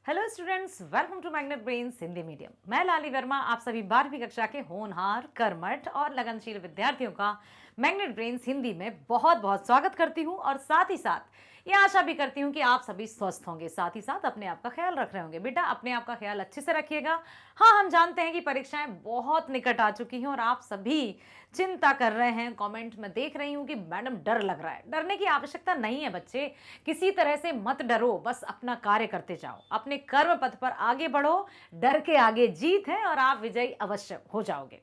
Hello students, welcome to Magnet Brains Hindi medium. मैं लाली वर्मा आप सभी 12वीं कक्षा के होनहार, कर्मठ और लगनशील विद्यार्थियों का मैग्नेट ब्रेन्स हिंदी में बहुत बहुत स्वागत करती हूं और साथ ही साथ ये आशा भी करती हूं कि आप सभी स्वस्थ होंगे, साथ ही साथ अपने आप का ख्याल रख रहे होंगे। बेटा, अपने आप का ख्याल अच्छे से रखिएगा। हाँ, हम जानते हैं कि परीक्षाएं बहुत निकट आ चुकी हैं और आप सभी चिंता कर रहे हैं। कमेंट में देख रही हूं कि मैडम डर लग रहा है। डरने की आवश्यकता नहीं है बच्चे, किसी तरह से मत डरो, बस अपना कार्य करते जाओ, अपने कर्म पथ पर आगे बढ़ो। डर के आगे जीत है और आप विजयी अवश्य हो जाओगे।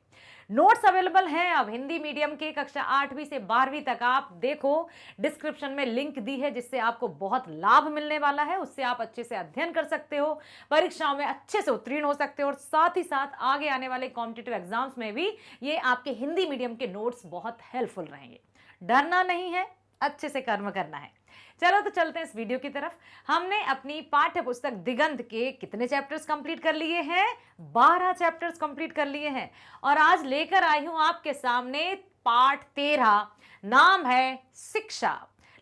नोट्स अवेलेबल हैं अब हिंदी मीडियम के कक्षा 8वीं से 12वीं तक। आप देखो, डिस्क्रिप्शन में लिंक दी है जिससे आपको बहुत लाभ मिलने वाला है। उससे आप अच्छे से अध्ययन कर सकते हो, परीक्षाओं में अच्छे से उत्तीर्ण हो सकते हो और साथ ही साथ आगे आने वाले कॉम्पिटिटिव एग्जाम्स में भी ये आपके हिंदी मीडियम के नोट्स बहुत हेल्पफुल रहेंगे। डरना नहीं है, अच्छे से कर्म करना है। चलो तो चलते हैं इस वीडियो की तरफ। हमने अपनी पाठ्य पुस्तक दिगंत के कितने चैप्टर्स कंप्लीट कर लिए हैं? 12 चैप्टर्स कंप्लीट कर लिए हैं और आज लेकर आई हूं आपके सामने पाठ 13। नाम है शिक्षा।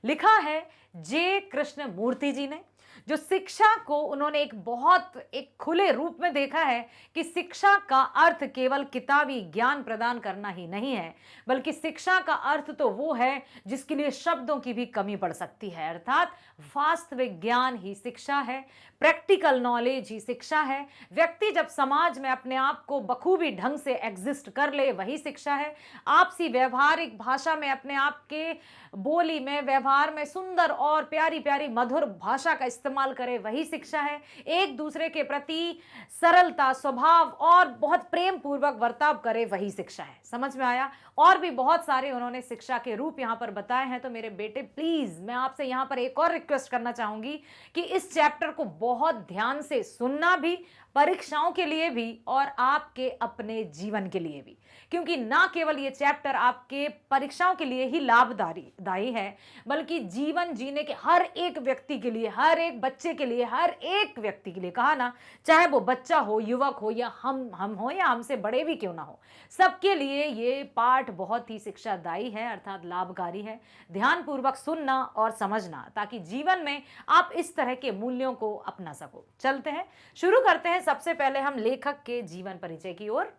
लिखा है जे कृष्णमूर्ति जी ने। जो शिक्षा को उन्होंने एक खुले रूप में देखा है कि शिक्षा का अर्थ केवल किताबी ज्ञान प्रदान करना ही नहीं है, बल्कि शिक्षा का अर्थ तो वो है जिसके लिए शब्दों की भी कमी पड़ सकती है। अर्थात वास्तविक ज्ञान ही शिक्षा है, प्रैक्टिकल नॉलेज ही शिक्षा है। व्यक्ति जब समाज में अपने आप को बखूबी ढंग से एग्जिस्ट कर ले, वही शिक्षा है। आपसी व्यवहारिक भाषा में अपने आप के बोली में, व्यवहार में सुंदर और प्यारी प्यारी मधुर भाषा का इस्तेमाल करे, वही शिक्षा है। एक दूसरे के प्रति सरलता, स्वभाव और बहुत प्रेम पूर्वक बर्ताव करे, वही शिक्षा है। समझ में आया? और भी बहुत सारे उन्होंने शिक्षा के रूप यहां पर बताए हैं। तो मेरे बेटे, प्लीज मैं आपसे यहां पर एक और रिक्वेस्ट करना चाहूंगी कि इस चैप्टर को बहुत ध्यान से सुनना भी, परीक्षाओं के लिए भी और आपके अपने जीवन के लिए भी, क्योंकि ना केवल ये चैप्टर आपके परीक्षाओं के लिए ही लाभदायी है, बल्कि जीवन जीने के हर एक व्यक्ति के लिए, हर एक बच्चे के लिए, हर एक व्यक्ति के लिए, कहा ना, चाहे वो बच्चा हो, युवक हो या हम हो या हमसे बड़े भी क्यों ना हो, सबके लिए ये पाठ बहुत ही शिक्षादायी है, अर्थात लाभकारी है। ध्यानपूर्वक सुनना और समझना, ताकि जीवन में आप इस तरह के मूल्यों को अपना सको। चलते हैं, शुरू करते हैं। सबसे पहले हम लेखक के जीवन परिचय की ओर।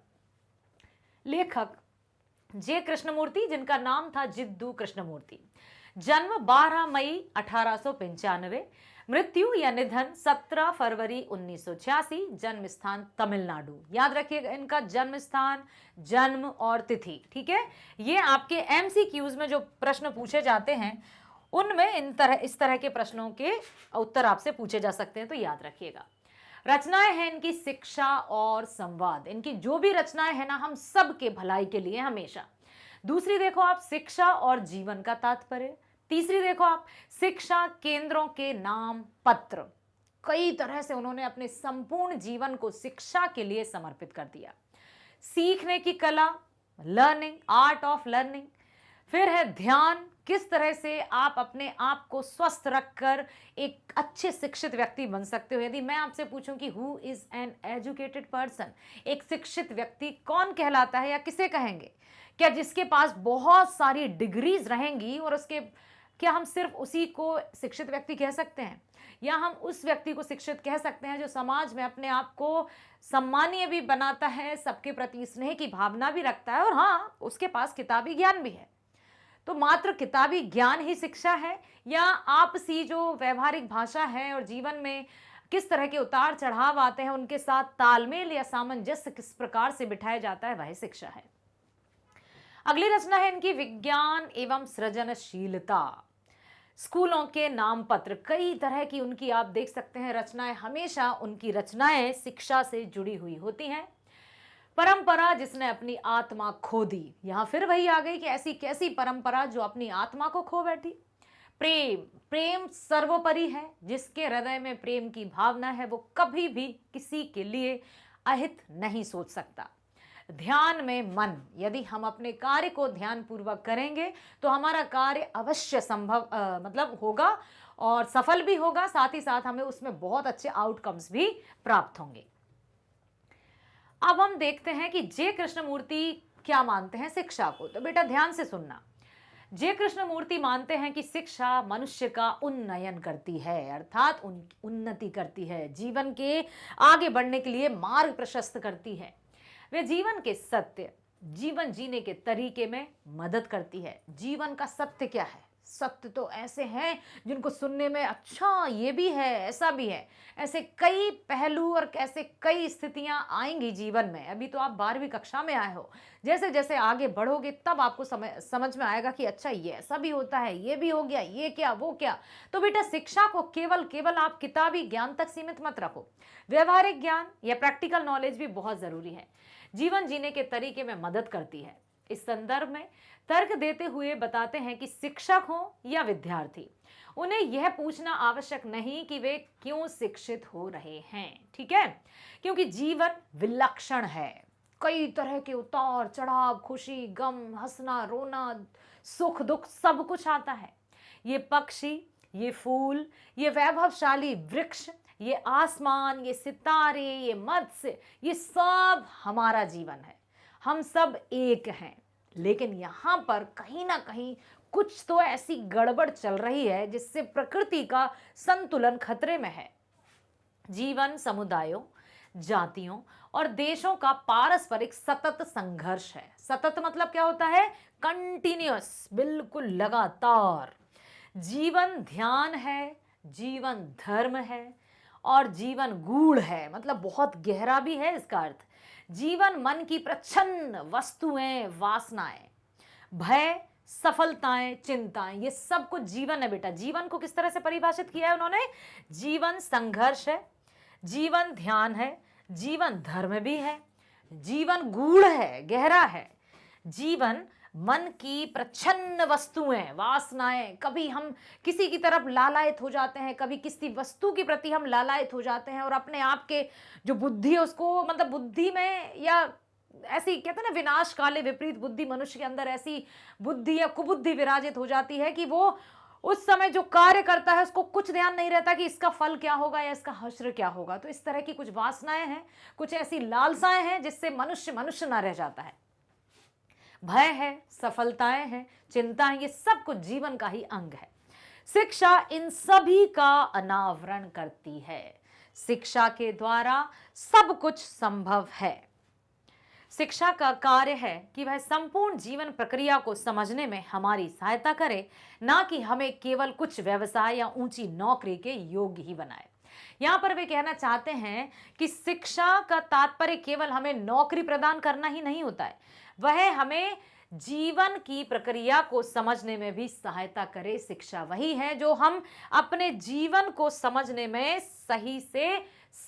लेखक जे कृष्णमूर्ति, जिनका नाम था जिद्दू कृष्णमूर्ति। जन्म 12 मई 1895, मृत्यु या निधन 17 फरवरी 1986। जन्म स्थान तमिलनाडु। याद रखिएगा इनका जन्म स्थान, जन्म और तिथि, ठीक है। ये आपके एमसीक्यूज में जो प्रश्न पूछे जाते हैं उनमें इस तरह के प्रश्नों के उत्तर आपसे पूछे जा सकते हैं, तो याद रखिएगा। रचनाएं हैं इनकी शिक्षा और संवाद। इनकी जो भी रचनाएं हैं ना, हम सब के भलाई के लिए हमेशा। दूसरी देखो आप, शिक्षा और जीवन का तात्पर्य। तीसरी देखो आप, शिक्षा केंद्रों के नाम पत्र। कई तरह से उन्होंने अपने संपूर्ण जीवन को शिक्षा के लिए समर्पित कर दिया। सीखने की कला, लर्निंग, आर्ट ऑफ लर्निंग। फिर है ध्यान, किस तरह से आप अपने आप को स्वस्थ रखकर एक अच्छे शिक्षित व्यक्ति बन सकते हो। यदि मैं आपसे पूछूं कि who is an educated person, एक शिक्षित व्यक्ति कौन कहलाता है या किसे कहेंगे? क्या जिसके पास बहुत सारी डिग्रीज रहेंगी और क्या हम सिर्फ उसी को शिक्षित व्यक्ति कह सकते हैं, या हम उस व्यक्ति को शिक्षित कह सकते हैं जो समाज में अपने आप को सम्मानीय भी बनाता है, सबके प्रति स्नेह की भावना भी रखता है और हाँ, उसके पास किताबी ज्ञान भी है? तो मात्र किताबी ज्ञान ही शिक्षा है, या आपसी जो व्यवहारिक भाषा है और जीवन में किस तरह के उतार चढ़ाव आते हैं उनके साथ तालमेल या सामंजस्य किस प्रकार से बिठाया जाता है, वह शिक्षा है। अगली रचना है इनकी विज्ञान एवं सृजनशीलता। स्कूलों के नाम पत्र। कई तरह की उनकी आप देख सकते हैं रचनाएं। हमेशा उनकी रचनाएं शिक्षा से जुड़ी हुई होती हैं। परंपरा, जिसने अपनी आत्मा खो दी। यहां फिर वही आ गई कि ऐसी कैसी परंपरा जो अपनी आत्मा को खो बैठी। प्रेम, प्रेम सर्वोपरि है। जिसके हृदय में प्रेम की भावना है वो कभी भी किसी के लिए अहित नहीं सोच सकता। ध्यान में मन, यदि हम अपने कार्य को ध्यान पूर्वक करेंगे तो हमारा कार्य अवश्य संभव होगा और सफल भी होगा, साथ ही साथ हमें उसमें बहुत अच्छे आउटकम्स भी प्राप्त होंगे। अब हम देखते हैं कि जे कृष्णमूर्ति क्या मानते हैं शिक्षा को। तो बेटा ध्यान से सुनना। जय कृष्णमूर्ति मानते हैं कि शिक्षा मनुष्य का उन्नयन करती है, अर्थात उन्नति करती है, जीवन के आगे बढ़ने के लिए मार्ग प्रशस्त करती है। वे जीवन के सत्य, जीवन जीने के तरीके में मदद करती है। जीवन का सत्य क्या है? सत्य तो ऐसे हैं जिनको सुनने में अच्छा ये भी है, ऐसा भी है, ऐसे कई पहलू और ऐसे कई स्थितियां आएंगी जीवन में। अभी तो आप 12वीं कक्षा में आए हो, जैसे जैसे आगे बढ़ोगे तब आपको समझ में आएगा कि अच्छा ये ऐसा भी होता है, ये भी हो गया, ये क्या वो क्या। तो बेटा शिक्षा को केवल आप किताबी ज्ञान तक सीमित मत रखो। व्यवहारिक ज्ञान या प्रैक्टिकल नॉलेज भी बहुत जरूरी है, जीवन जीने के तरीके में मदद करती है। इस संदर्भ में तर्क देते हुए बताते हैं कि शिक्षक हो या विद्यार्थी, उन्हें यह पूछना आवश्यक नहीं कि वे क्यों शिक्षित हो रहे हैं, ठीक है? क्योंकि जीवन विलक्षण है, कई तरह के उतार चढ़ाव, खुशी गम, हंसना रोना, सुख दुख सब कुछ आता है। ये पक्षी, ये फूल, ये वैभवशाली वृक्ष, ये आसमान, ये सितारे, ये मत्स्य, ये सब हमारा जीवन है। हम सब एक हैं, लेकिन यहाँ पर कहीं ना कहीं कुछ तो ऐसी गड़बड़ चल रही है जिससे प्रकृति का संतुलन खतरे में है। जीवन समुदायों, जातियों और देशों का पारस्परिक सतत संघर्ष है। सतत मतलब क्या होता है? कंटिन्यूअस, बिल्कुल लगातार। जीवन ध्यान है, जीवन धर्म है और जीवन गूढ़ है, मतलब बहुत गहरा भी है इसका अर्थ। जीवन मन की प्रच्छन्न वस्तुएं, वासनाएं, भय, सफलताएं, चिंताएं, ये सब कुछ जीवन है बेटा। जीवन को किस तरह से परिभाषित किया है उन्होंने? जीवन संघर्ष है, जीवन ध्यान है, जीवन धर्म भी है, जीवन गूढ़ है, गहरा है। जीवन मन की प्रच्छन्न वस्तुएं, वासनाएं, कभी हम किसी की तरफ लालायित हो जाते हैं, कभी किसी वस्तु के प्रति हम लालायित हो जाते हैं और अपने आप के जो बुद्धि है उसको, मतलब बुद्धि में या ऐसी कहते हैं ना विनाश काले विपरीत बुद्धि, मनुष्य के अंदर ऐसी बुद्धि या कुबुद्धि विराजित हो जाती है कि वो उस समय जो कार्य करता है उसको कुछ ध्यान नहीं रहता कि इसका फल क्या होगा या इसका हश्र क्या होगा। तो इस तरह की कुछ वासनाएं हैं, कुछ ऐसी लालसाएं हैं जिससे मनुष्य ना रह जाता है। भय है, सफलताएं हैं, चिंताएं, ये सब कुछ जीवन का ही अंग है। शिक्षा इन सभी का अनावरण करती है। शिक्षा के द्वारा सब कुछ संभव है। शिक्षा का कार्य है कि वह संपूर्ण जीवन प्रक्रिया को समझने में हमारी सहायता करे, ना कि हमें केवल कुछ व्यवसाय या ऊंची नौकरी के योग्य ही बनाए। यहाँ पर वे कहना चाहते हैं कि शिक्षा का तात्पर्य केवल हमें नौकरी प्रदान करना ही नहीं होता है, वह हमें जीवन की प्रक्रिया को समझने में भी सहायता करे। शिक्षा वही है जो हम अपने जीवन को समझने में सही से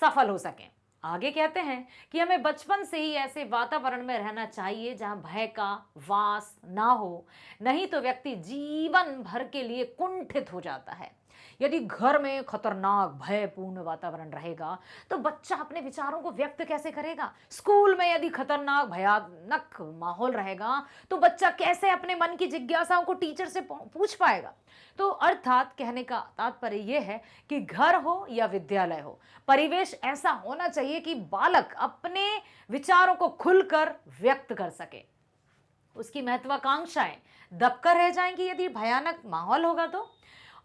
सफल हो सकें। आगे कहते हैं कि हमें बचपन से ही ऐसे वातावरण में रहना चाहिए जहां भय का वास ना हो, नहीं तो व्यक्ति जीवन भर के लिए कुंठित हो जाता है। यदि घर में खतरनाक भयपूर्ण वातावरण रहेगा तो बच्चा अपने विचारों को व्यक्त कैसे करेगा? स्कूल में यदि खतरनाक भयानक माहौल रहेगा तो बच्चा कैसे अपने मन की जिज्ञासाओं को टीचर से पूछ पाएगा? तो अर्थात कहने का तात्पर्य यह है कि घर हो या विद्यालय हो, परिवेश ऐसा होना चाहिए कि बालक अपने विचारों को खुलकर व्यक्त कर सके। उसकी महत्वाकांक्षाएं दबकर रह जाएंगी यदि भयानक माहौल होगा तो,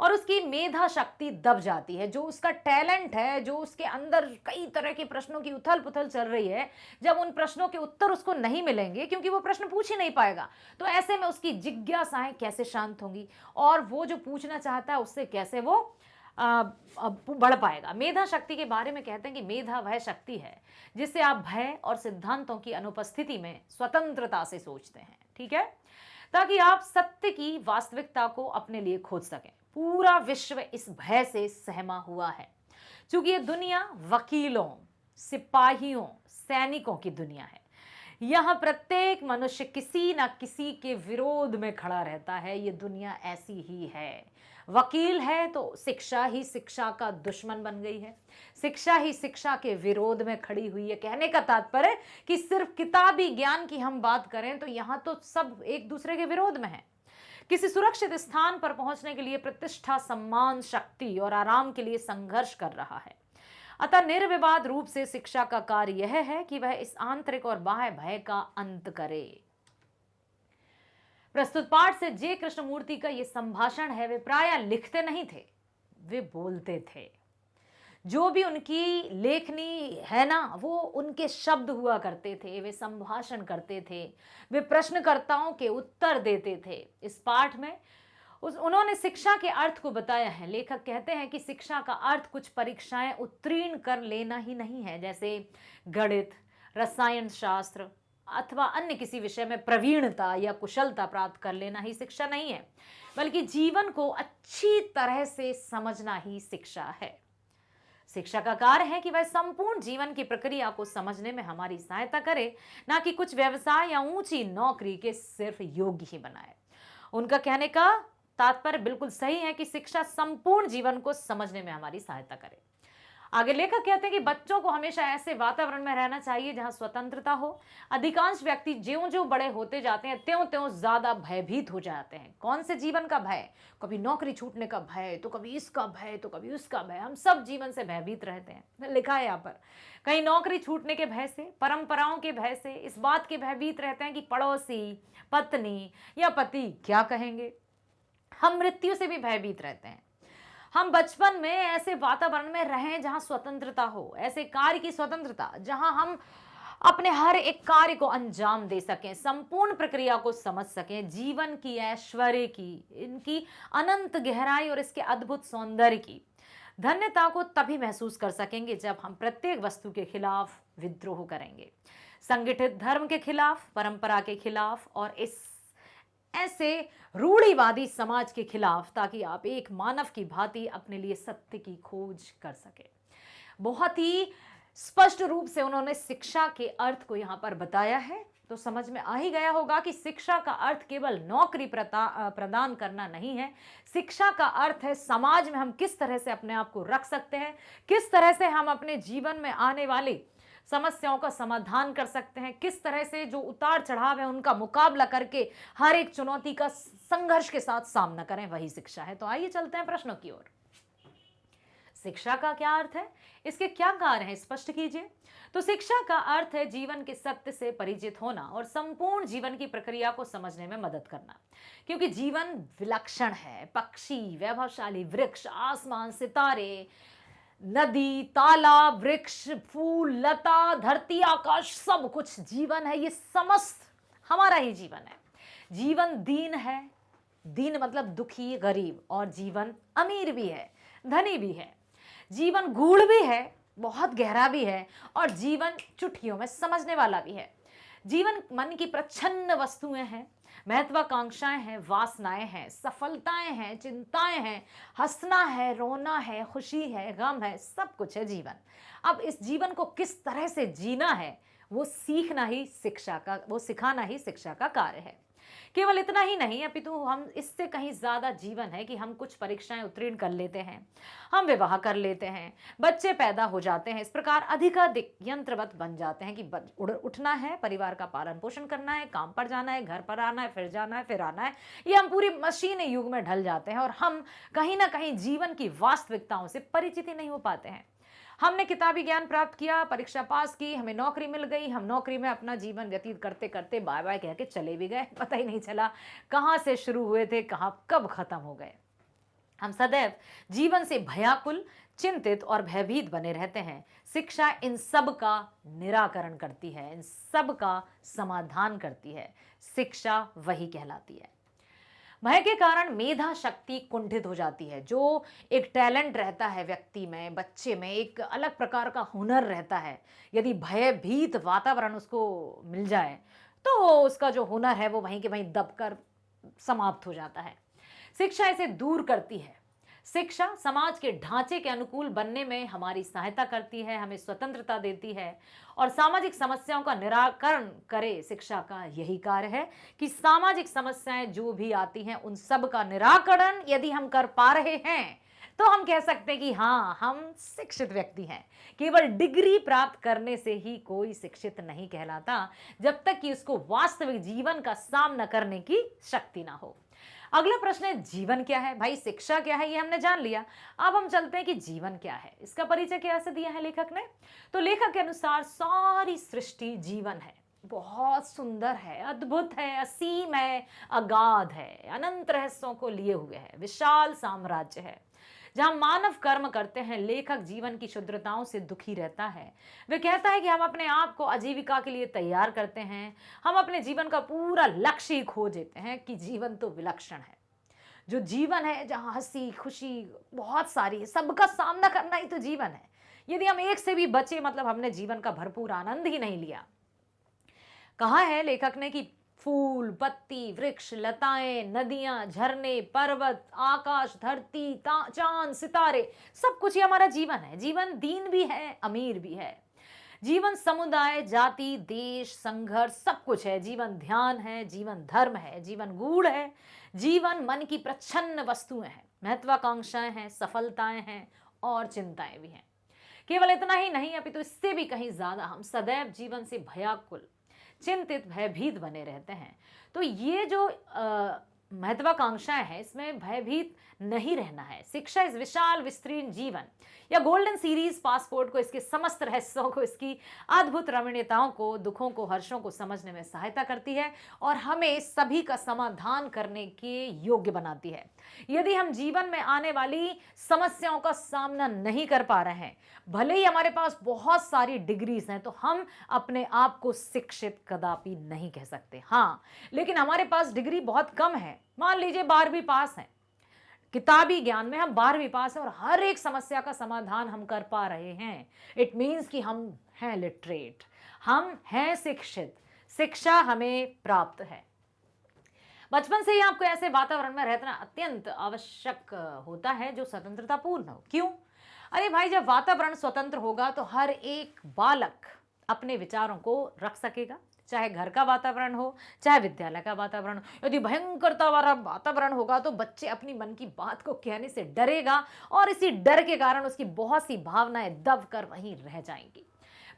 और उसकी मेधा शक्ति दब जाती है। जो उसका टैलेंट है, जो उसके अंदर कई तरह के प्रश्नों की उथल पुथल चल रही है, जब उन प्रश्नों के उत्तर उसको नहीं मिलेंगे क्योंकि वो प्रश्न पूछ ही नहीं पाएगा, तो ऐसे में उसकी जिज्ञासाएं कैसे शांत होंगी और वो जो पूछना चाहता है उससे कैसे वो बढ़ पाएगा। मेधा शक्ति के बारे में कहते हैं कि मेधा वह शक्ति है जिससे आप भय और सिद्धांतों की अनुपस्थिति में स्वतंत्रता से सोचते हैं, ठीक है, ताकि आप सत्य की वास्तविकता को अपने लिए खोज सकें। पूरा विश्व इस भय से सहमा हुआ है, क्योंकि ये दुनिया वकीलों, सिपाहियों, सैनिकों की दुनिया है। यहाँ प्रत्येक मनुष्य किसी न किसी के विरोध में खड़ा रहता है। ये दुनिया ऐसी ही है। वकील है तो शिक्षा ही शिक्षा का दुश्मन बन गई है, शिक्षा ही शिक्षा के विरोध में खड़ी हुई है। कहने का तात्पर्य कि सिर्फ किताबी ज्ञान की हम बात करें तो यहाँ तो सब एक दूसरे के विरोध में है। किसी सुरक्षित स्थान पर पहुंचने के लिए प्रतिष्ठा, सम्मान, शक्ति और आराम के लिए संघर्ष कर रहा है। अतः निर्विवाद रूप से शिक्षा का कार्य यह है कि वह इस आंतरिक और बाह्य भय का अंत करे। प्रस्तुत पाठ से जे कृष्णमूर्ति का ये संभाषण है, वे प्रायः लिखते नहीं थे, वे बोलते थे। जो भी उनकी लेखनी है ना, वो उनके शब्द हुआ करते थे, वे संभाषण करते थे, वे प्रश्नकर्ताओं के उत्तर देते थे। इस पाठ में उन्होंने शिक्षा के अर्थ को बताया है। लेखक कहते हैं कि शिक्षा का अर्थ कुछ परीक्षाएं उत्तीर्ण कर लेना ही नहीं है, जैसे गणित, रसायन शास्त्र अथवा अन्य किसी विषय में प्रवीणता या कुशलता प्राप्त कर लेना ही शिक्षा नहीं है, बल्कि जीवन को अच्छी तरह से समझना ही शिक्षा है। शिक्षा का कार्य है कि वह संपूर्ण जीवन की प्रक्रिया को समझने में हमारी सहायता करे, ना कि कुछ व्यवसाय या ऊंची नौकरी के सिर्फ योग्य ही बनाए। उनका कहने का तात्पर्य बिल्कुल सही है कि शिक्षा संपूर्ण जीवन को समझने में हमारी सहायता करे। आगे लेखक कहते हैं कि बच्चों को हमेशा ऐसे वातावरण में रहना चाहिए जहां स्वतंत्रता हो। अधिकांश व्यक्ति ज्यों-ज्यों बड़े होते जाते हैं त्यों-त्यों ज्यादा भयभीत हो जाते हैं। कौन से जीवन का भय? कभी नौकरी छूटने का भय, तो कभी इसका भय, तो कभी उसका भय। हम सब जीवन से भयभीत रहते हैं। लिखा है यहाँ पर, कहीं नौकरी छूटने के भय से, परंपराओं के भय से, इस बात के भयभीत रहते हैं कि पड़ोसी, पत्नी या पति क्या कहेंगे। हम मृत्यु से भी भयभीत रहते हैं। हम बचपन में ऐसे वातावरण में रहें जहां स्वतंत्रता हो, ऐसे कार्य की स्वतंत्रता जहां हम अपने हर एक कार्य को अंजाम दे सकें, संपूर्ण प्रक्रिया को समझ सकें, जीवन की ऐश्वर्य की, इनकी अनंत गहराई और इसके अद्भुत सौंदर्य की धन्यता को तभी महसूस कर सकेंगे जब हम प्रत्येक वस्तु के खिलाफ विद्रोह करेंगे, संगठित धर्म के खिलाफ, परंपरा के खिलाफ और इस ऐसे रूढ़िवादी समाज के खिलाफ, ताकि आप एक मानव की भांति अपने लिए सत्य की खोज कर सके। बहुत ही स्पष्ट रूप से उन्होंने शिक्षा के अर्थ को यहाँ पर बताया है, तो समझ में आ ही गया होगा कि शिक्षा का अर्थ केवल नौकरी प्रदान करना नहीं है। शिक्षा का अर्थ है समाज में हम किस तरह से अपने आप को रख सकते हैं, किस तरह से हम अपने जीवन में आने वाली समस्याओं का समाधान कर सकते हैं, किस तरह से जो उतार चढ़ाव है उनका मुकाबला करके हर एक चुनौती का संघर्ष के साथ सामना करें, वही शिक्षा है। तो आइए चलते हैं प्रश्नों की ओर। शिक्षा का क्या अर्थ है, इसके क्या कार्य हैं, स्पष्ट कीजिए। तो शिक्षा का अर्थ है जीवन के सत्य से परिचित होना और संपूर्ण जीवन की प्रक्रिया को समझने में मदद करना, क्योंकि जीवन विलक्षण है। पक्षी, वैभवशाली वृक्ष, आसमान, सितारे, नदी, तालाब, वृक्ष, फूल, लता, धरती, आकाश, सब कुछ जीवन है। ये समस्त हमारा ही जीवन है। जीवन दीन है, दीन मतलब दुखी, गरीब, और जीवन अमीर भी है, धनी भी है। जीवन गूढ़ भी है, बहुत गहरा भी है, और जीवन चुटकियों में समझने वाला भी है। जीवन मन की प्रच्छन्न वस्तुएं हैं, महत्वाकांक्षाएं हैं, वासनाएं हैं, सफलताएं हैं, चिंताएं हैं, हंसना है, रोना है, खुशी है, गम है, सब कुछ है जीवन। अब इस जीवन को किस तरह से जीना है वो सिखाना ही शिक्षा का कार्य है। केवल इतना ही नहीं, अपितु हम इससे कहीं ज्यादा जीवन है कि हम कुछ परीक्षाएं उत्तीर्ण कर लेते हैं, हम विवाह कर लेते हैं, बच्चे पैदा हो जाते हैं, इस प्रकार अधिकाधिक यंत्रवत बन जाते हैं कि उठना है, परिवार का पालन पोषण करना है, काम पर जाना है, घर पर आना है, फिर जाना है, फिर आना है। ये हम पूरी मशीन युग में ढल जाते हैं और हम कहीं ना कहीं जीवन की वास्तविकताओं से परिचित ही नहीं हो पाते हैं। हमने किताबी ज्ञान प्राप्त किया, परीक्षा पास की, हमें नौकरी मिल गई, हम नौकरी में अपना जीवन व्यतीत करते करते बाय बाय कह के चले भी गए, पता ही नहीं चला कहाँ से शुरू हुए थे, कहाँ कब खत्म हो गए। हम सदैव जीवन से भयाकुल, चिंतित और भयभीत बने रहते हैं। शिक्षा इन सब का निराकरण करती है, इन सब का समाधान करती है। शिक्षा वही कहलाती है। भय के कारण मेधा शक्ति कुंठित हो जाती है। जो एक टैलेंट रहता है व्यक्ति में, बच्चे में एक अलग प्रकार का हुनर रहता है, यदि भयभीत वातावरण उसको मिल जाए तो उसका जो हुनर है वो वहीं के वहीं दबकर समाप्त हो जाता है। शिक्षा इसे दूर करती है। शिक्षा समाज के ढांचे के अनुकूल बनने में हमारी सहायता करती है, हमें स्वतंत्रता देती है और सामाजिक समस्याओं का निराकरण करे। शिक्षा का यही कार्य है कि सामाजिक समस्याएं जो भी आती हैं उन सब का निराकरण यदि हम कर पा रहे हैं तो हम कह सकते हैं कि हाँ, हम शिक्षित व्यक्ति हैं। केवल डिग्री प्राप्त करने से ही कोई शिक्षित नहीं कहलाता, जब तक कि उसको वास्तविक जीवन का सामना करने की शक्ति ना हो। अगला प्रश्न है, जीवन क्या है? भाई शिक्षा क्या है ये हमने जान लिया, अब हम चलते हैं कि जीवन क्या है। इसका परिचय कैसे दिया है लेखक ने? तो लेखक के अनुसार सारी सृष्टि जीवन है। बहुत सुंदर है, अद्भुत है, असीम है, अगाध है, अनंत रहस्यों को लिए हुए है, विशाल साम्राज्य है। जहां मानव कर्म करते हैं, लेखक जीवन की क्षुद्रताओं से दुखी रहता है। वे कहता है कि हम अपने आप को आजीविका के लिए तैयार करते हैं, हम अपने जीवन का पूरा लक्ष्य ही खो देते हैं कि जीवन तो विलक्षण है। जो जीवन है, जहां हंसी खुशी बहुत सारी है, सबका सामना करना ही तो जीवन है। यदि हम एक से भी बचे, मतलब हमने जीवन का भरपूर आनंद ही नहीं लिया। कहा है लेखक ने कि फूल, पत्ती, वृक्ष, लताएं, नदियां, झरने, पर्वत, आकाश, धरती, चांद, सितारे, सब कुछ ही हमारा जीवन है। जीवन दीन भी है, अमीर भी है। जीवन समुदाय, जाति, देश, संघर्ष, सब कुछ है। जीवन ध्यान है, जीवन धर्म है, जीवन गूढ़ है, जीवन मन की प्रच्छन्न वस्तुएं हैं, महत्वाकांक्षाएं हैं, सफलताएं हैं और चिंताएं भी हैं। केवल इतना ही नहीं, अपितु इससे भी कहीं ज्यादा हम सदैव जीवन से भयाकुल, चिंतित, भयभीत बने रहते हैं। तो ये जो महत्वाकांक्षाएं हैं, इसमें भयभीत नहीं रहना है। शिक्षा इस विशाल विस्तीर्ण जीवन या गोल्डन सीरीज पासपोर्ट को, इसके समस्त रहस्यों को, इसकी अद्भुत रमणीयताओं को, दुखों को, हर्षों को समझने में सहायता करती है और हमें सभी का समाधान करने के योग्य बनाती है। यदि हम जीवन में आने वाली समस्याओं का सामना नहीं कर पा रहे हैं, भले ही हमारे पास बहुत सारी डिग्रीज हैं, तो हम अपने आप को शिक्षित कदापि नहीं कह सकते। हाँ, लेकिन हमारे पास डिग्री बहुत कम है। मान लीजिए 12वीं पास है, किताबी ज्ञान में हम 12वीं पास है और हर एक समस्या का समाधान हम कर पा रहे हैं। इट मीन्स कि हम हैं लिटरेट, हम हैं शिक्षित, शिक्षा हमें प्राप्त है। बचपन से ही आपको ऐसे वातावरण में रहना अत्यंत आवश्यक होता है जो स्वतंत्रतापूर्ण हो। क्यों? अरे भाई, जब वातावरण स्वतंत्र होगा तो हर एक बालक अपने विचारों को रख सकेगा, चाहे घर का वातावरण हो, चाहे विद्यालय का वातावरण हो। यदि भयंकरता वाला वातावरण होगा तो बच्चे अपनी मन की बात को कहने से डरेगा और इसी डर के कारण उसकी बहुत सी भावनाएं दब कर वहीं रह जाएंगी।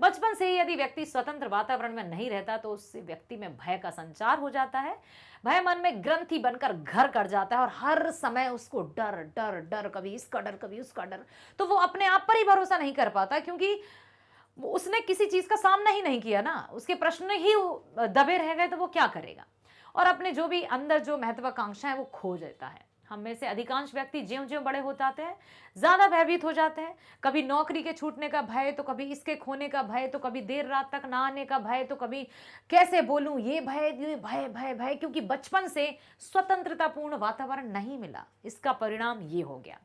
बचपन से ही यदि व्यक्ति स्वतंत्र वातावरण में नहीं रहता तो उस व्यक्ति में भय का संचार हो जाता है। भय मन में ग्रंथि बनकर घर कर जाता है और हर समय उसको डर डर डर, कभी इसका डर कभी उसका डर। तो वो अपने आप पर ही भरोसा नहीं कर पाता, क्योंकि उसने किसी चीज का सामना ही नहीं किया ना, उसके प्रश्न ही दबे रह गए, तो वो क्या करेगा और अपने जो भी अंदर जो महत्वाकांक्षा है वो खो देता है। हम में से अधिकांश व्यक्ति ज्यों-ज्यों बड़े हो जाते हैं ज्यादा भयभीत हो जाते हैं। कभी नौकरी के छूटने का भय, तो कभी इसके खोने का भय, तो कभी देर रात तक ना आने का भय, तो कभी कैसे बोलूं ये भय भय भय भय, क्योंकि बचपन से स्वतंत्रतापूर्ण वातावरण नहीं मिला। इसका परिणाम ये हो गया।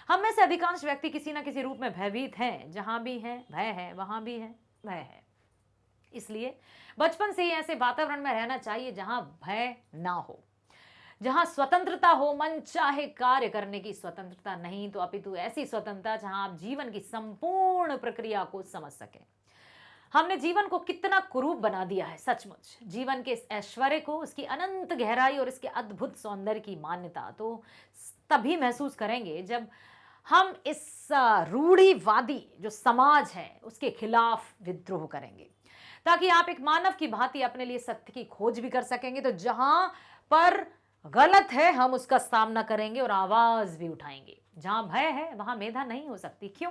हम में से अधिकांश व्यक्ति किसी ना किसी रूप में भयभीत हैं। जहां भी है भय है, वहां भी है भय है। इसलिए बचपन से ही ऐसे वातावरण में रहना चाहिए जहां भय ना हो, जहां स्वतंत्रता हो, मन चाहे कार्य करने की स्वतंत्रता नहीं, तो अपितु ऐसी स्वतंत्रता जहां आप जीवन की संपूर्ण प्रक्रिया को समझ सकें। हमने जीवन को कितना कुरूप बना दिया है सचमुच। जीवन के इस ऐश्वर्य को, उसकी अनंत गहराई और इसके अद्भुत सौंदर्य की मान्यता तो तभी महसूस करेंगे जब हम इस रूढ़िवादी जो समाज है उसके खिलाफ विद्रोह करेंगे, ताकि आप एक मानव की भांति अपने लिए सत्य की खोज भी कर सकेंगे। तो जहां पर गलत है हम उसका सामना करेंगे और आवाज भी उठाएंगे। जहां भय है वहां मेधा नहीं हो सकती। क्यों?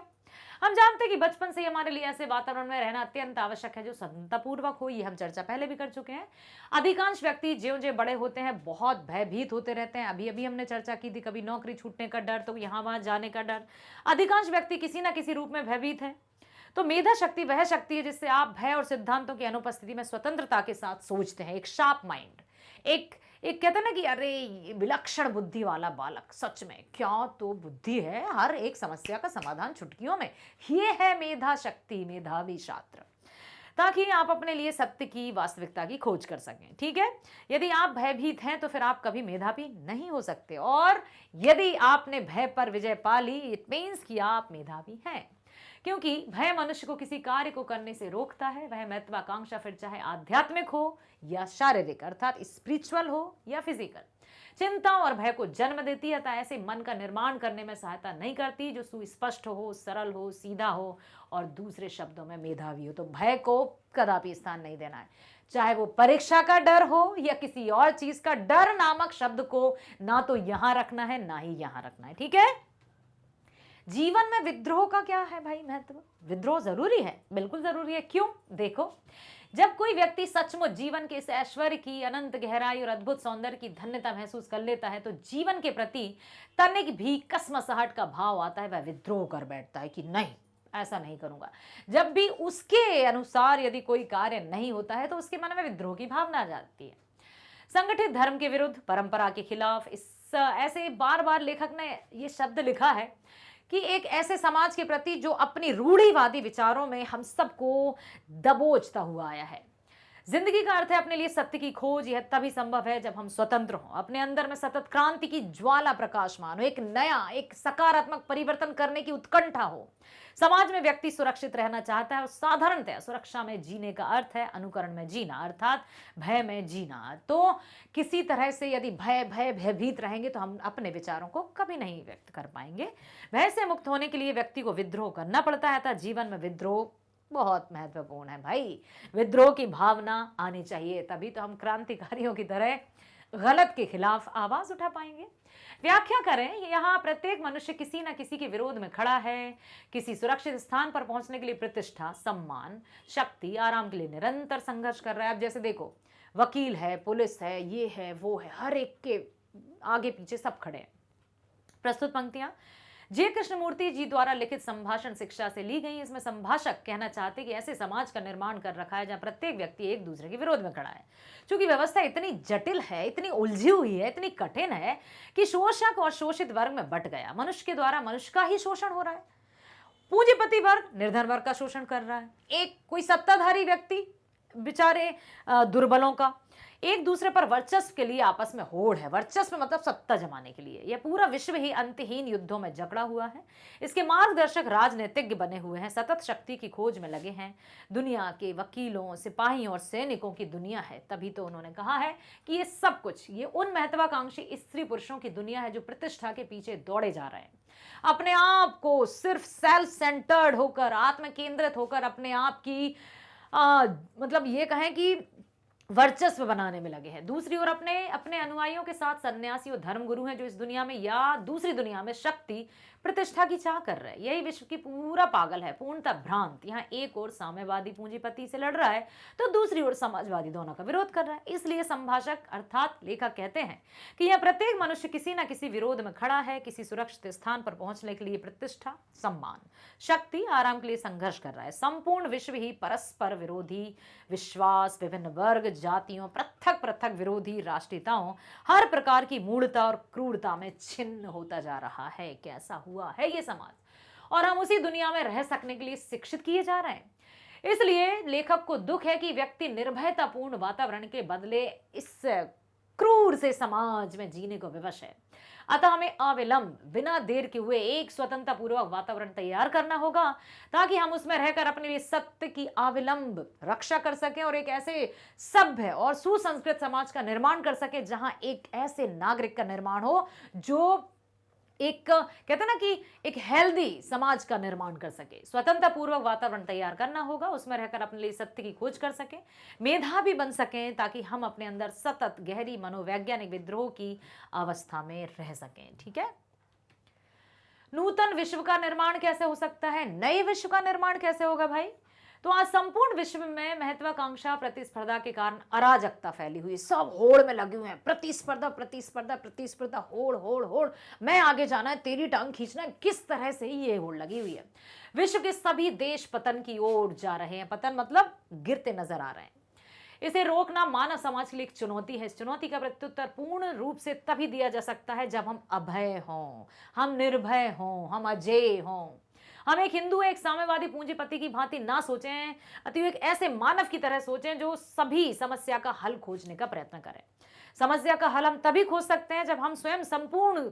हम जानते हैं कि बचपन से ही हमारे लिए ऐसे वातावरण में रहना अत्यंत आवश्यक है जो स्वतंत्रतापूर्वक हो। ये हम चर्चा पहले भी कर चुके हैं। अधिकांश व्यक्ति ज्यों-ज्यों बड़े होते हैं बहुत भयभीत होते रहते हैं। अभी अभी हमने चर्चा की थी, कभी नौकरी छूटने का डर, तो यहाँ वहां जाने का डर। अधिकांश व्यक्ति किसी ना किसी रूप में भयभीत है। तो मेधा शक्ति वह शक्ति है जिससे आप भय और सिद्धांतों की अनुपस्थिति में स्वतंत्रता के साथ सोचते हैं। एक शार्प माइंड, एक कहते हैं ना कि अरे ये विलक्षण बुद्धि वाला बालक, सच में क्या तो बुद्धि है, हर एक समस्या का समाधान चुटकियों में। ये है मेधा शक्ति, मेधावी छात्र, ताकि आप अपने लिए सत्य की, वास्तविकता की खोज कर सकें। ठीक है? यदि आप भयभीत हैं तो फिर आप कभी मेधावी नहीं हो सकते, और यदि आपने भय पर विजय पा ली, इट मीन्स कि आप मेधावी हैं। क्योंकि भय मनुष्य को किसी कार्य को करने से रोकता है। वह महत्वाकांक्षा फिर चाहे आध्यात्मिक हो या शारीरिक, अर्थात स्पिरिचुअल हो या फिजिकल, चिंता और भय को जन्म देती है। ऐसे मन का निर्माण करने में सहायता नहीं करती जो सुस्पष्ट हो, सरल हो, सीधा हो और दूसरे शब्दों में मेधावी हो। तो भय को कदापि स्थान नहीं देना है, चाहे वो परीक्षा का डर हो या किसी और चीज का डर नामक शब्द को ना तो यहां रखना है ना ही यहां रखना है। ठीक है? जीवन में विद्रोह का क्या है भाई महत्व? विद्रोह जरूरी है, बिल्कुल जरूरी है। क्यों? देखो, जब कोई व्यक्ति सचमुच जीवन के इस ऐश्वर्य की अनंत गहराई और अद्भुत सौंदर्य की धन्यता महसूस कर लेता है तो जीवन के प्रति तनिक भी कसमसाहट का भाव आता है, वह विद्रोह कर बैठता है कि नहीं, ऐसा नहीं करूंगा। जब भी उसके अनुसार यदि कोई कार्य नहीं होता है तो उसके मन में विद्रोह की भावना आ जाती है। संगठित धर्म के विरुद्ध, परंपरा के खिलाफ, इस ऐसे बार बार लेखक ने ये शब्द लिखा है कि एक ऐसे समाज के प्रति जो अपनी रूढ़िवादी विचारों में हम सबको दबोचता हुआ आया है। जिंदगी का अर्थ है अपने लिए सत्य की खोज। यह तभी संभव है जब हम स्वतंत्र हों, अपने अंदर में सतत क्रांति की ज्वाला प्रकाशमान हो, एक नया, एक सकारात्मक परिवर्तन करने की उत्कंठा हो। समाज में व्यक्ति सुरक्षित रहना चाहता है और साधारणतः सुरक्षा में जीने का अर्थ है अनुकरण में जीना, अर्थात भय में जीना। तो किसी तरह से यदि भयभीत रहेंगे तो हम अपने विचारों को कभी नहीं व्यक्त कर पाएंगे। भय से मुक्त होने के लिए व्यक्ति को विद्रोह करना पड़ता है। जीवन में विद्रोह बहुत महत्वपूर्ण है भाई। विद्रोह की भावना आनी चाहिए, तभी तो हम क्रांतिकारियों की तरह गलत के खिलाफ आवाज उठा पाएंगे। व्याख्या करें, यहाँ प्रत्येक मनुष्य किसी न किसी के विरोध में खड़ा है। किसी सुरक्षित स्थान पर पहुंचने के लिए प्रतिष्ठा, सम्मान, शक्ति, आराम के लिए निरंतर संघर्ष कर रहा है। अब जैसे देखो, वकील है, पुलिस है, ये है, वो है, हर एक के आगे पीछे सब खड़े हैं। प्रस्तुत पंक्तियां जे कृष्णमूर्ति जी द्वारा लिखित संभाषण शिक्षा से ली गई। इसमें संभाषक कहना चाहते कि ऐसे समाज का निर्माण कर रखा है जहां प्रत्येक व्यक्ति एक दूसरे के विरोध में खड़ा है। क्योंकि व्यवस्था इतनी जटिल है, इतनी उलझी हुई है, इतनी कठिन है कि शोषक और शोषित वर्ग में बंट गया। मनुष्य के द्वारा मनुष्य का ही शोषण हो रहा है। पूंजीपति वर्ग निर्धन वर्ग का शोषण कर रहा है। एक कोई सत्ताधारी व्यक्ति बेचारे दुर्बलों का, एक दूसरे पर वर्चस्व के लिए आपस में होड़ है। वर्चस्व मतलब सत्ता जमाने के लिए। यह पूरा विश्व ही अंतहीन युद्धों में जकड़ा हुआ है। इसके मार्गदर्शक राजनीतिज्ञ बने हुए हैं, सतत शक्ति की खोज में लगे हैं। दुनिया के वकीलों, सिपाहियों और सैनिकों की दुनिया है। तभी तो उन्होंने कहा है कि ये सब कुछ, ये उन महत्वाकांक्षी स्त्री पुरुषों की दुनिया है जो प्रतिष्ठा के पीछे दौड़े जा रहे हैं। अपने आप को सिर्फ सेल्फ सेंटर्ड होकर, आत्म केंद्रित होकर अपने आप की मतलब ये कहें कि वर्चस्व बनाने में लगे हैं। दूसरी ओर अपने अनुयायियों के साथ सन्यासी और धर्मगुरु हैं जो इस दुनिया में या दूसरी दुनिया में शक्ति, प्रतिष्ठा की चाह कर रहे हैं। यही विश्व की पूरा पागल है, पूर्णतः भ्रांत। यहाँ एक ओर साम्यवादी पूंजीपति से लड़ रहा है तो दूसरी ओर समाजवादी दोनों का विरोध कर रहा है। इसलिए संभाषक अर्थात लेखक कहते हैं कि यह प्रत्येक मनुष्य किसी न किसी विरोध में खड़ा है। किसी सुरक्षित स्थान पर पहुंचने के लिए प्रतिष्ठा, सम्मान, शक्ति, आराम के लिए संघर्ष कर रहा है। संपूर्ण विश्व ही परस्पर विरोधी विश्वास, विभिन्न वर्ग, जातियों, पृथक पृथक विरोधी राष्ट्रीयताओं, हर प्रकार की मूढ़ता और क्रूरता में छिन्न होता जा रहा है। कैसा हुआ है ये समाज, और हम उसी दुनिया में रह सकने के लिए शिक्षित किए जा रहे हैं। इसलिए लेखक को दुख है कि व्यक्ति निर्भयतापूर्ण वातावरण के बदले इस क्रूर से समाज में जीने को विवश है। अतः हमें अविलंब, बिना देर के हुए एक स्वतंत्रता पूर्वक वातावरण तैयार करना होगा ताकि हम उसमें रहकर अपने लिए सत्य की अविलंब रक्षा कर सकें और एक ऐसे सभ्य और सुसंस्कृत समाज का निर्माण कर सके जहां एक ऐसे नागरिक का निर्माण हो जो एक कहते हैं ना कि एक हेल्दी समाज का निर्माण कर सके। स्वतंत्रता पूर्वक वातावरण तैयार करना होगा, उसमें रहकर अपने लिए सत्य की खोज कर सके, मेधावी बन सकें ताकि हम अपने अंदर सतत गहरी मनोवैज्ञानिक विद्रोह की अवस्था में रह सकें। ठीक है। नूतन विश्व का निर्माण कैसे हो सकता है, नए विश्व का निर्माण कैसे होगा भाई? तो आज संपूर्ण विश्व में महत्वाकांक्षा, प्रतिस्पर्धा के कारण अराजकता फैली हुई है। सब होड़ में लगे हुए हैं। प्रतिस्पर्धा प्रतिस्पर्धा प्रतिस्पर्धा, होड़ होड़ होड़, मैं आगे जाना है, तेरी टांग खींचना है, किस तरह से ये होड़ लगी हुई है। विश्व के सभी देश पतन की ओर जा रहे हैं। पतन मतलब गिरते नजर आ रहे हैं। इसे रोकना मानव समाज के लिए एक चुनौती है। इस चुनौती का प्रत्युत्तर पूर्ण रूप से तभी दिया जा सकता है जब हम अभय हों, हम निर्भय हों, हम अजेय हों। हम एक हिंदू, एक साम्यवादी पूंजीपति की भांति ना सोचें, अतः एक ऐसे मानव की तरह सोचें जो सभी समस्या का हल खोजने का प्रयत्न करें। समस्या का हल हम तभी खोज सकते हैं जब हम स्वयं संपूर्ण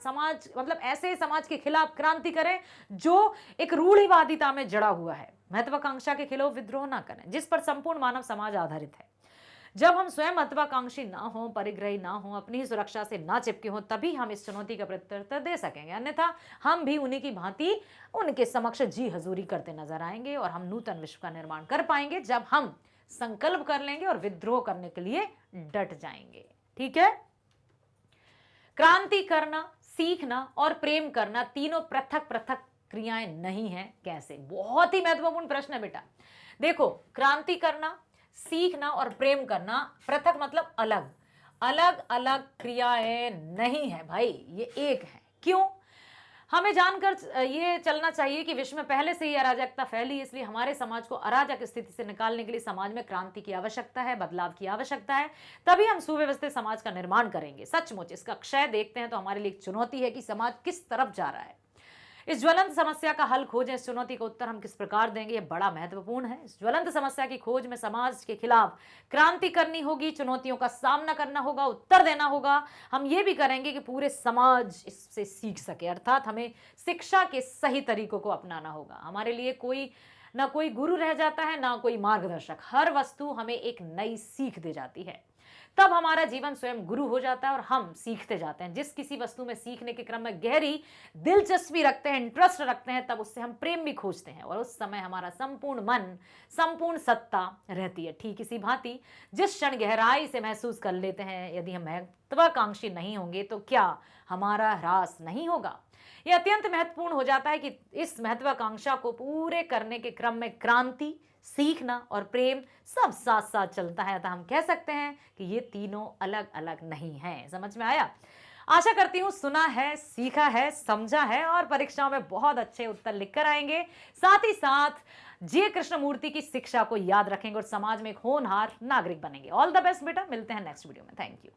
समाज, मतलब ऐसे समाज के खिलाफ क्रांति करें जो एक रूढ़िवादिता में जड़ा हुआ है। महत्वाकांक्षा के खिलाफ विद्रोह ना करें जिस पर संपूर्ण मानव समाज आधारित है। जब हम स्वयं महत्वाकांक्षी ना हो, परिग्रही ना हो, अपनी ही सुरक्षा से ना चिपके हो, तभी हम इस चुनौती का प्रत्युत्तर दे सकेंगे। अन्यथा हम भी उन्हीं की भांति उनके समक्ष जी हजूरी करते नजर आएंगे और हम नूतन विश्व का निर्माण कर पाएंगे जब हम संकल्प कर लेंगे और विद्रोह करने के लिए डट जाएंगे। ठीक है। क्रांति करना, सीखना और प्रेम करना तीनों पृथक पृथक क्रियाएं नहीं है। कैसे? बहुत ही महत्वपूर्ण प्रश्न है बेटा। देखो, क्रांति करना, सीखना और प्रेम करना। पृथक मतलब अलग, अलग अलग क्रियाएं नहीं है भाई, ये एक है। क्यों? हमें जानकर ये चलना चाहिए कि विश्व में पहले से ही अराजकता फैली, इसलिए हमारे समाज को अराजक स्थिति से निकालने के लिए समाज में क्रांति की आवश्यकता है, बदलाव की आवश्यकता है। तभी हम सुव्यवस्थित समाज का निर्माण करेंगे। सचमुच इसका क्षय देखते हैं तो हमारे लिए एक चुनौती है कि समाज किस तरफ जा रहा है। इस ज्वलंत समस्या का हल खोजें, इस चुनौती का उत्तर हम किस प्रकार देंगे, यह बड़ा महत्वपूर्ण है। इस ज्वलंत समस्या की खोज में समाज के खिलाफ क्रांति करनी होगी, चुनौतियों का सामना करना होगा, उत्तर देना होगा। हम ये भी करेंगे कि पूरे समाज इससे सीख सके, अर्थात हमें शिक्षा के सही तरीकों को अपनाना होगा। हमारे लिए कोई ना कोई गुरु रह जाता है, ना कोई मार्गदर्शक। हर वस्तु हमें एक नई सीख दे जाती है, तब हमारा जीवन स्वयं गुरु हो जाता है और हम सीखते जाते हैं। जिस किसी वस्तु में सीखने के क्रम में गहरी दिलचस्पी रखते हैं, इंटरेस्ट रखते हैं, तब उससे हम प्रेम भी खोजते हैं और उस समय हमारा संपूर्ण मन, संपूर्ण सत्ता रहती है। ठीक इसी भांति जिस क्षण गहराई से महसूस कर लेते हैं, यदि हम महत्वाकांक्षी नहीं होंगे तो क्या हमारा ह्रास नहीं होगा। यह अत्यंत महत्वपूर्ण हो जाता है कि इस महत्वाकांक्षा को पूरे करने के क्रम में क्रांति, सीखना और प्रेम सब साथ साथ चलता है। अतः हम कह सकते हैं कि ये तीनों अलग अलग नहीं हैं। समझ में आया? आशा करती हूं सुना है, सीखा है, समझा है और परीक्षाओं में बहुत अच्छे उत्तर लिखकर आएंगे। साथ ही साथ जे कृष्णमूर्ति की शिक्षा को याद रखेंगे और समाज में एक होनहार नागरिक बनेंगे। ऑल द बेस्ट बेटा, मिलते हैं नेक्स्ट वीडियो में। Thank you.